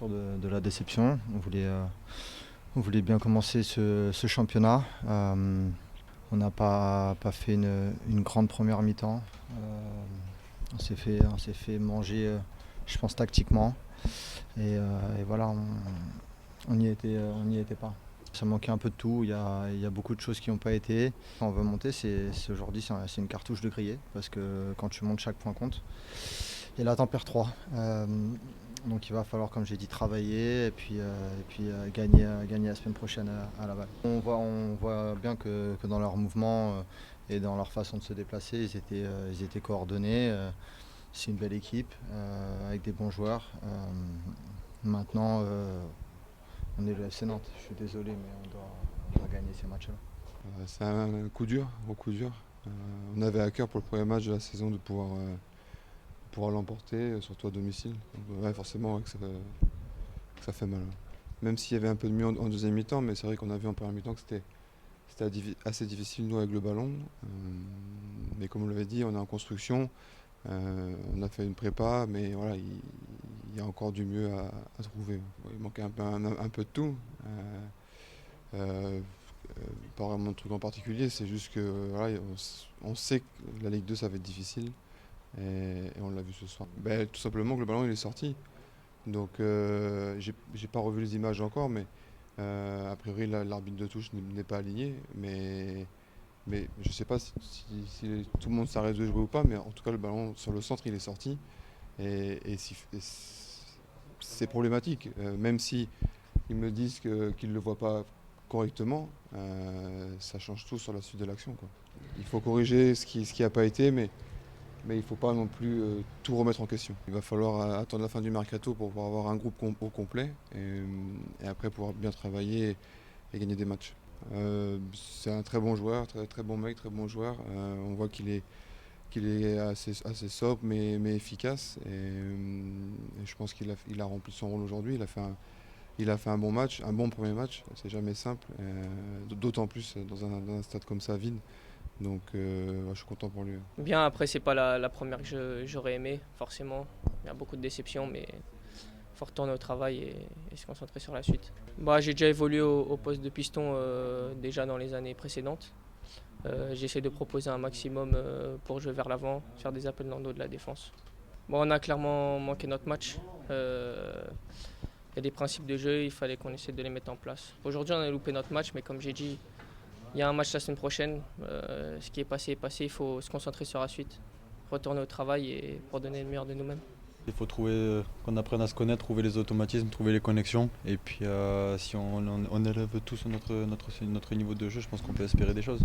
sur de la déception. On voulait bien commencer ce championnat. On n'a pas fait une grande première mi-temps. On s'est fait manger, je pense, tactiquement. Et voilà, on n'y était pas. Ça manquait un peu de tout, il y a beaucoup de choses qui n'ont pas été. Quand on veut monter, aujourd'hui c'est une cartouche de griller, parce que quand tu montes, chaque point compte. Et là, t'en perds 3. Donc il va falloir, comme j'ai dit, travailler et puis gagner la semaine prochaine à Laval. On voit bien que dans leur mouvement et dans leur façon de se déplacer, ils étaient coordonnés. C'est une belle équipe avec des bons joueurs. Maintenant, on est le FC Nantes. Je suis désolé, mais on doit gagner ces matchs-là. C'est un coup dur, gros coup dur. On avait à cœur pour le premier match de la saison de pouvoir l'emporter, surtout à domicile. Donc, ouais, forcément ouais, que ça fait mal. Ouais. Même s'il y avait un peu de mieux en deuxième mi-temps, mais c'est vrai qu'on a vu en première mi-temps que c'était assez difficile nous avec le ballon. Mais comme on l'avait dit, on est en construction. On a fait une prépa, mais voilà, il y a encore du mieux à trouver. Il manquait un peu de tout. Pas vraiment de truc en particulier, c'est juste que voilà, on sait que la Ligue 2 ça va être difficile et on l'a vu ce soir. Ben, tout simplement que le ballon il est sorti. Donc j'ai pas revu les images encore, mais a priori l'arbitre de touche n'est pas aligné. Mais je sais pas si tout le monde s'arrête de jouer ou pas, mais en tout cas le ballon sur le centre il est sorti et c'est problématique. Même si ils me disent qu'ils ne le voient pas correctement, ça change tout sur la suite de l'action, quoi. Il faut corriger ce qui a pas été, mais il ne faut pas non plus tout remettre en question. Il va falloir attendre la fin du mercato pour pouvoir avoir un groupe au complet et après pouvoir bien travailler et gagner des matchs. C'est un très bon joueur, très bon mec, très bon joueur. On voit qu'il est assez sobre mais efficace et je pense qu'il a rempli son rôle aujourd'hui. Il a fait un bon match, un bon premier match, c'est jamais simple, d'autant plus dans un stade comme ça, vide. Donc je suis content pour lui. Bien, après, c'est pas la première que j'aurais aimé, forcément. Il y a beaucoup de déceptions, mais il faut retourner au travail et se concentrer sur la suite. J'ai déjà évolué au poste de piston déjà dans les années précédentes. J'essaie de proposer un maximum pour jouer vers l'avant, faire des appels dans le dos de la défense. On a clairement manqué notre match. Il y a des principes de jeu, il fallait qu'on essaie de les mettre en place. Aujourd'hui, on a loupé notre match, mais comme j'ai dit, il y a un match la semaine prochaine. Ce qui est passé, il faut se concentrer sur la suite, retourner au travail et pour donner le meilleur de nous-mêmes. Il faut qu'on apprenne à se connaître, trouver les automatismes, trouver les connexions. Et puis si on élève tous notre niveau de jeu, je pense qu'on peut espérer des choses.